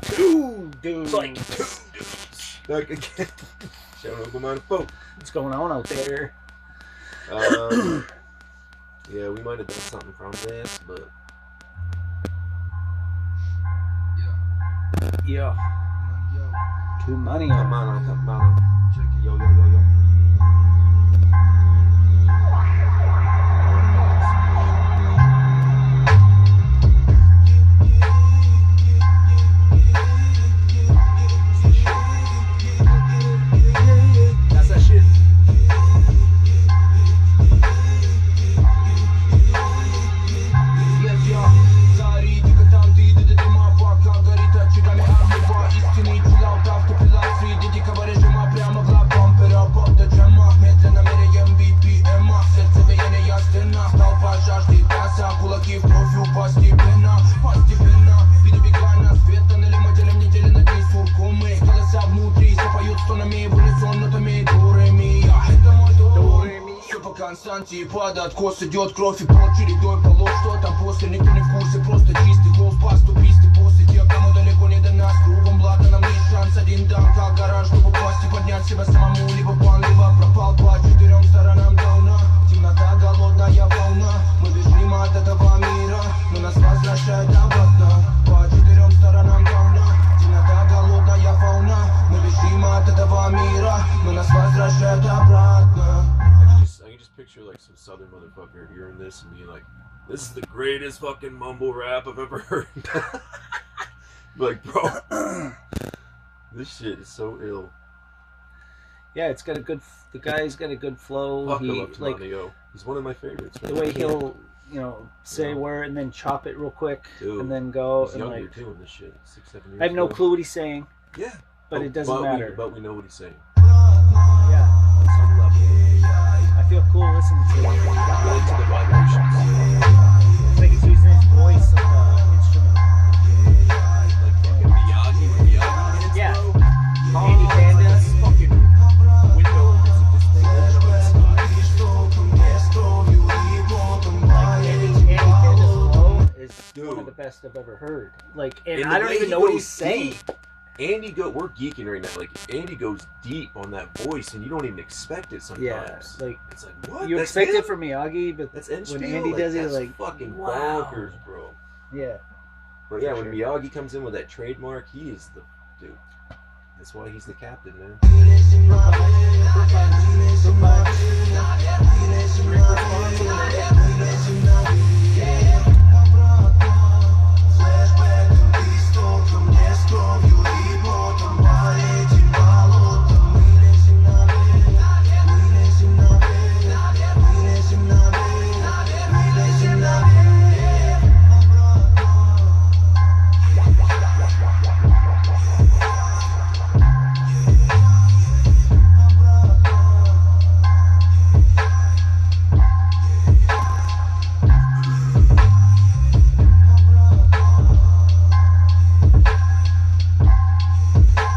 Two dudes. Like two dudes. Back again. Shout out to my folks. What's going on out there? Yeah, we might have done something from this, but Yeah. TumaniYO. come on. Yo. That's that shit. Константе падает, кос идет, кровь и пот чередой полос. Что там после, никто не в курсе, просто чистый голос, поступисты после тех, кому далеко не до нас. Кругом благо, нам есть шанс, один дам, как гараж, чтобы упасть и поднять себя самому. Либо план, либо пропал по четырем сторонам дауна. Темнота, голодная волна, мы бежим от этого мира, но нас возвращает обратно. По четырем сторонам дауна. Темнота, голодная волна, мы бежим от этого мира, но нас возвращает обратно. I can just picture like some southern motherfucker hearing this and being like, this is the greatest fucking mumble rap I've ever heard. Like, bro, this shit is so ill. Yeah, it's got a good. The guy's got a good flow. Fuck, I He love like TumaniYO. He's one of my favorites. Man. the way he'll, say a word and then chop it real quick Dude, and then go he's and younger like. doing this shit. 6-7 years I have no ago. clue what he's saying, Yeah, but it doesn't matter. But we know what he's saying. Yeah, On some level. I feel cool listening to it. Go into the vibrations. It's like he's using his voice like an instrument. Like fucking Miyagi when Miyagi hits, Yeah. bro. Andy Panda. This fucking window is this thing open up inside. Like Andy Panda's flow is one Dude. of the best I've ever heard. Like, and And I the don't way even he know what goes he's saying. deep. We're geeking right now. Like Andy goes deep on that voice, and you don't even expect it sometimes. Yeah, like It's like what? you That's expect him? it from Miyagi, but That's when Andy does it, that's like fucking wow. bonkers, bro. Yeah. But yeah, For when sure. Miyagi comes in with that trademark, he is the dude. That's why he's the captain, man.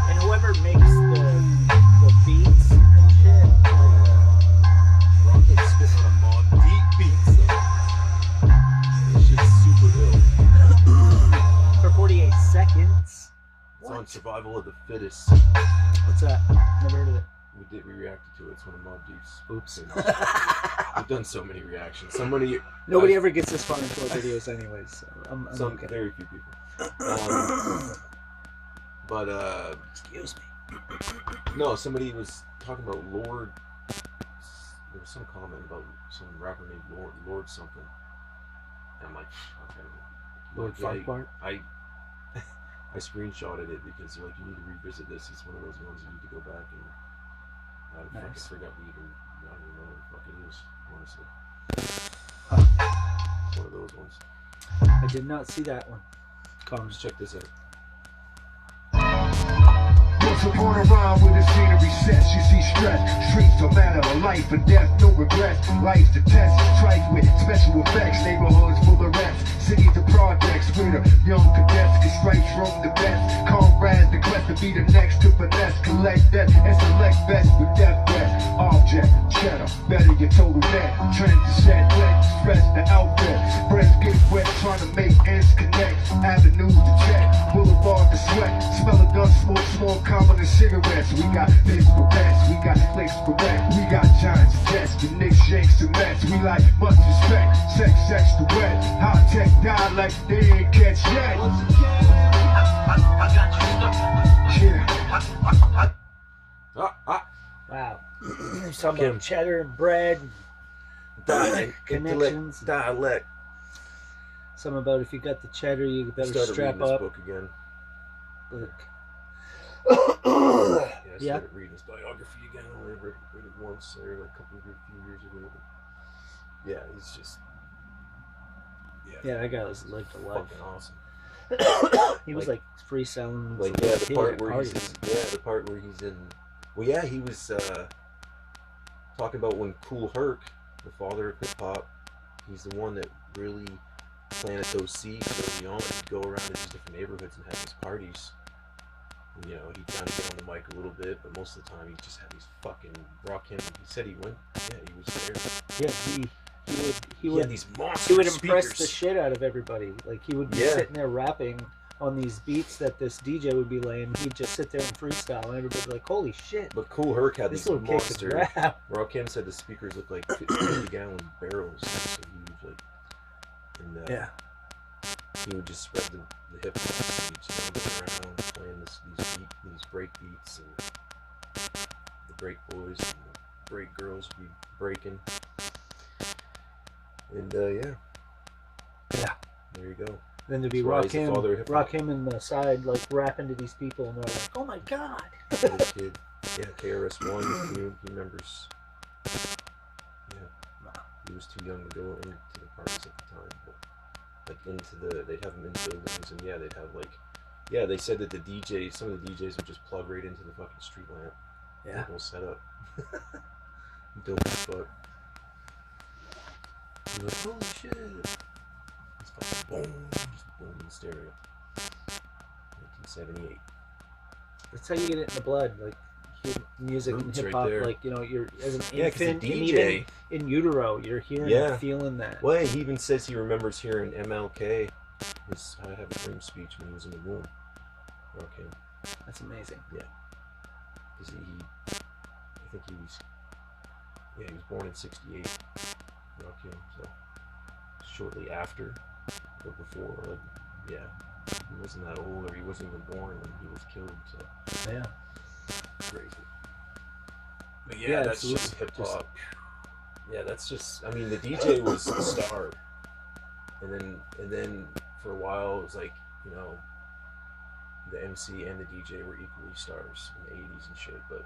And whoever makes the beats and shit, Rockland's spitting on a mod deep beats. This shit's super ill. for 48 seconds. It's on Survival of the Fittest. What's that? Never heard of it. We reacted to it. It's one of Mob Deep's. Oops. We've done so many reactions. Somebody. Nobody ever gets this far into our videos, anyways. So I'm Some okay. very few people. Excuse me. No, somebody was talking about Lord. There was some comment about some rapper named Lord something. And I'm like, okay. Lord Like, Farquhar? I screenshotted it because they're like, you need to revisit this. It's one of those ones you need to go back and. I fucking Nice. forgot we even. I don't even know what the fuck it is, honestly. Huh. It's one of those ones. I did not see that one. Just check this out. Once upon a rhyme with the scenery sets, you see stress, streets It's a matter of life or death, no regrets. Life's the test, trife with special effects. Neighborhoods full of rats, cities of projects where the young cadets get stripes from the best. Comrades, the quest to be the next to finesse. Collect that and select best with death threats. Object, cheddar, better your total net. Trends to shed, let stress the outfit. Friends get wet, trying to make ends connect. Avenues to check, boulevard to sweat. Smell of gun smoke, small common than cigarettes. We got this for best, we got flicks for rent. We got giants, jets, the Knicks, Yanks, and Mets. We like much respect, sex to wet. High tech dialect, they ain't catch yet. I got you stuck. Yeah. Wow. He's talking about cheddar and bread, connections, dialect. Something about if you got the cheddar, you better strap this up. book again. Look. I started reading his biography again. I only read it once, or a few years ago. Yeah, he's just. Yeah, that guy was lived a life. Fucking awesome. He was like freestyling. Like the part where he's in, the part where he's in. Well, yeah, he was talking about when Kool Herc, the father of hip hop, he's the one that really planted those seeds early on. He'd go around to these different neighborhoods and have these parties. And, you know, he'd kind of get on the mic a little bit, but most of the time he just had these fucking rock him. He said he went. Yeah, he was there. Yeah, he had these monster he would impress speakers. the shit out of everybody. Like he would be sitting there rapping on these beats that this DJ would be laying. He'd just sit there and freestyle, and everybody would be like, "Holy shit!" But Kool Herc had this these little kid could monster. rap. Rakim said the speakers looked like 50-gallon barrels. So huge, like, and Yeah. he would just spread the hip hop seeds, you know, going around playing these break beats, and the break boys and the break girls would be breaking. And yeah, there you go. Then there'd be Rakim in the side, like rapping to these people, and they're like, "Oh my god!" Little kid, yeah, KRS-One, he remembers. Yeah, he was too young to go into the parties at the time, but like they'd have him in buildings, and yeah, they'd have they said that some of the DJs would just plug right into the fucking street lamp. Yeah. The whole setup. Dope as fuck. You're like, holy shit. It's fucking boom, just boom in stereo. 1978. That's how you get it in the blood, like music and Roots hip hop. right there. Like, you know, you're as an Yeah, 'cause the infant, and DJ even in utero, you're hearing and feeling that. Well, he even says he remembers hearing MLK, his "I Have a Dream" speech when he was in the womb. Okay. That's amazing. Yeah. Because I think he was born in '68. Okay, so shortly after, but before, like, yeah, he wasn't that old, or he wasn't even born when he was killed. So yeah, crazy. But yeah, that's absolutely. just hip hop. Yeah, that's just. I mean, the DJ was the star, and then for a while it was like, you know, the MC and the DJ were equally stars in the '80s and shit. But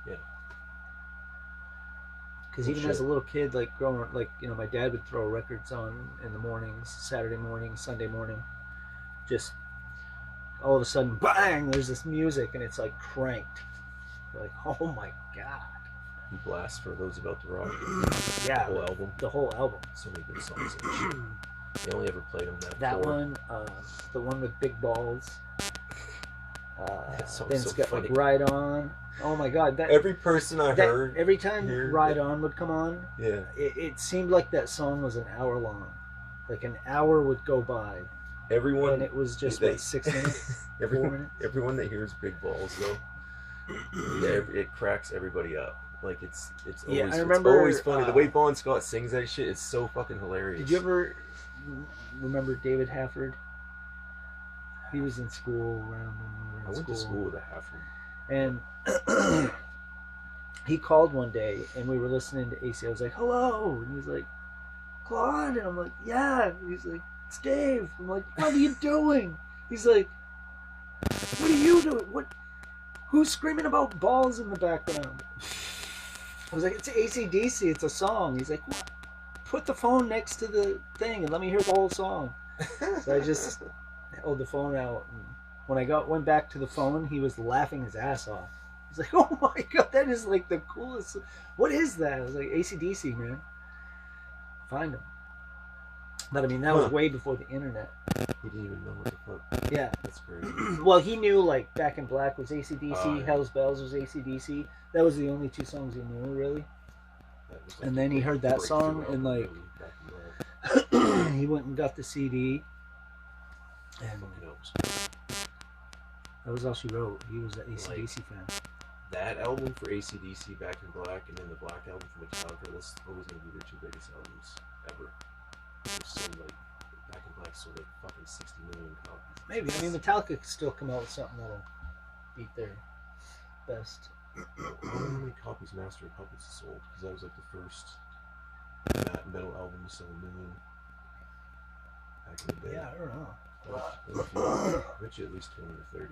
yeah. Because even as a little kid, like growing, like, you know, my dad would throw records on in the mornings, Saturday morning, Sunday morning. Just all of a sudden, bang! There's this music, and it's like cranked. You're like, oh my god! You blast for those about to rock. Yeah, the whole album. The whole album. So many good songs. They only ever played them that one, the one with Big Balls. Then it's got funny. like Ride On. Oh my god! Every person I heard, every time Ride On would come on, yeah, it seemed like that song was an hour long. Like an hour would go by. Everyone, and it was just 6 minutes. Everyone that hears Big Balls though, it cracks everybody up. Like it's always, I remember, it's always funny. The way Bon Scott sings that shit, it's so fucking hilarious. Did you ever remember David Hafford? He was in school around when we were in school. I went to school with a Hafford. And he called one day, and we were listening to AC. I was like, hello. And he's like, Claude. And I'm like, yeah. And he's like, it's Dave. I'm like, what are you doing? He's like, what are you doing? Who's screaming about balls in the background? I was like, it's AC/DC. It's a song. He's like, what? Put the phone next to the thing and let me hear the whole song. So I just held the phone out. And when I went back to the phone, he was laughing his ass off. He's like, oh my god, that is like the coolest. What is that? I was like, AC/DC, man. Find him. But I mean, that was way before the internet. He didn't even know what the fuck. Yeah. That's crazy. Well, he knew like Back in Black was AC/DC, Oh, yeah. Hell's Bells was AC/DC. That was the only two songs he knew, really. That was, like, And then he heard that song and like he went and got the CD. And that was all she wrote. He was an AC/DC fan. That album for AC/DC, Back in Black, and then the Black Album for Metallica, that's always going to be their two biggest albums ever. So like, Back in Black sold like fucking 60 million copies. Maybe. I mean, Metallica could still come out with something that'll beat their best. I don't know how many copies Master of Puppets sold, because that was like the first metal album to sell 1 million back in the day. Yeah, I don't know. I bet you at least 20 or 30. I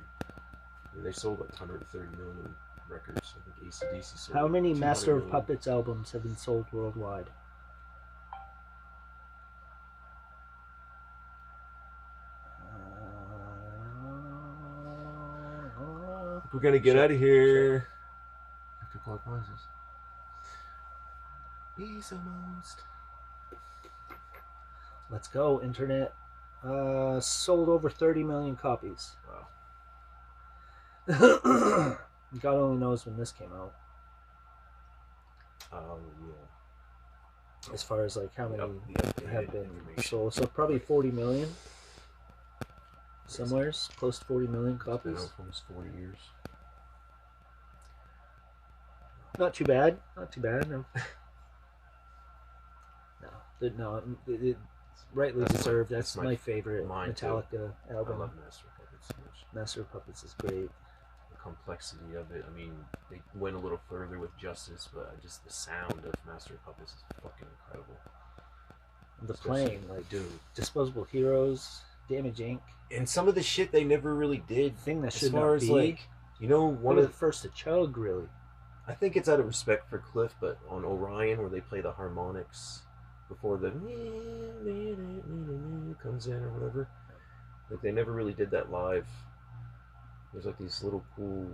mean, they sold like 130 million records. I think AC/DC sold. How many 200 Master of million. Puppets albums have been sold worldwide? We're gonna get out of here. After clock rises. Peace almost. Let's go, internet. Sold over 30 million copies. Wow. God only knows when this came out. Oh yeah. As far as like how many Updated have been information. sold. So probably 40 million. Somewhere's close to 40 million Been copies. out for almost 40 years. Not too bad. Not too bad. No. It's rightly That's deserved. my- That's that's my favorite mine too. Metallica I album. love Master of Puppets so much. Master of Puppets is great. The complexity of it. I mean, they went a little further with Justice, but just the sound of Master of Puppets is fucking incredible. The Especially- playing, like dude. Disposable Heroes, Damage Inc. And some of the shit they never really did. Thing that As should far not as be. like, you know, One one of of the first to chug, really. I think it's out of respect for Cliff, but on Orion, where they play the harmonics before the comes in or whatever, like they never really did that live. There's like these little cool,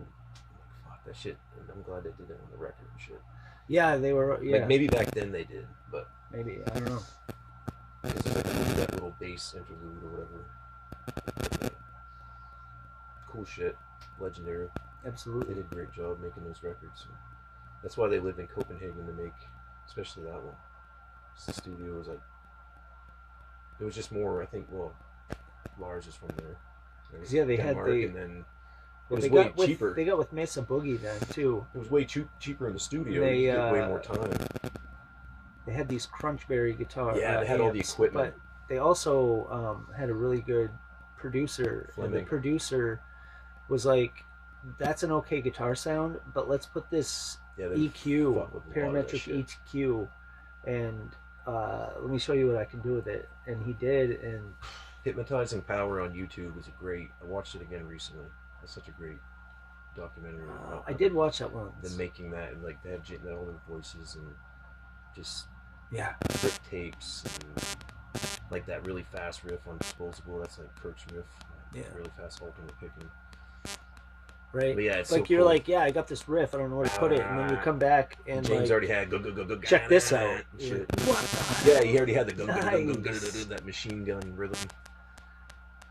fuck that shit. And I'm glad they did it on the record and shit. Yeah, they were. Yeah, Like maybe back then they did, but maybe I don't know. it's like that little bass interlude or whatever. Cool shit, legendary. They Absolutely. did a great job making those records. So that's why they lived in Copenhagen to make, especially that one. The studio was like, it was just more. I think. Well, Lars is from there. Right? Yeah, they had Denmark, the- and then Well, it was they way got with, cheaper. They got with Mesa Boogie then too. It was way cheaper in the studio. They, you get way more time. They had these Crunchberry guitar. Yeah, they had all the amps, equipment. but they also had a really good producer. And the Fleming. producer was like, "That's an okay guitar sound, but let's put this Yeah, they EQ, fuck with a lot of that parametric shit. EQ, and let me show you what I can do with it." And he did, and Hypnotizing Power on YouTube is a great. I watched it again recently. That's such a great documentary. about I did watch that once. them making that, and like they have all their voices and just Yeah, rip tapes and like that really fast riff on Disposable. That's like Kirk's riff. Yeah. Really fast alternate picking. right. But yeah, it's like so you're cool. like, yeah, I got this riff. I don't know where to put it, and then you come back and James like, already had go check this out. and shit. What the Yeah, he already had the go Nice. that machine gun rhythm.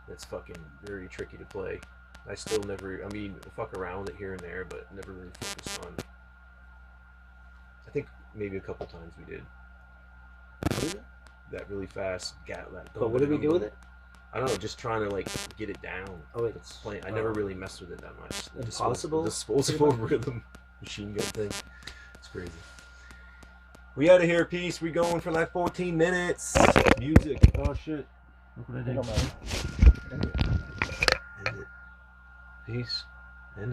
That's fucking very tricky to play. I still never. I mean, fuck around with it here and there, but never really focused on. I think maybe a couple times we did. What is it? That really fast gat. But what did we do with it? I don't know, just trying to like get it down. Oh, it's Playing. I never really messed with it that much. The Impossible? disposable rhythm machine gun thing. It's crazy. We out of here, peace. We going for like 14 minutes. Music. Oh shit. Look what I I did. don't mind. Peace.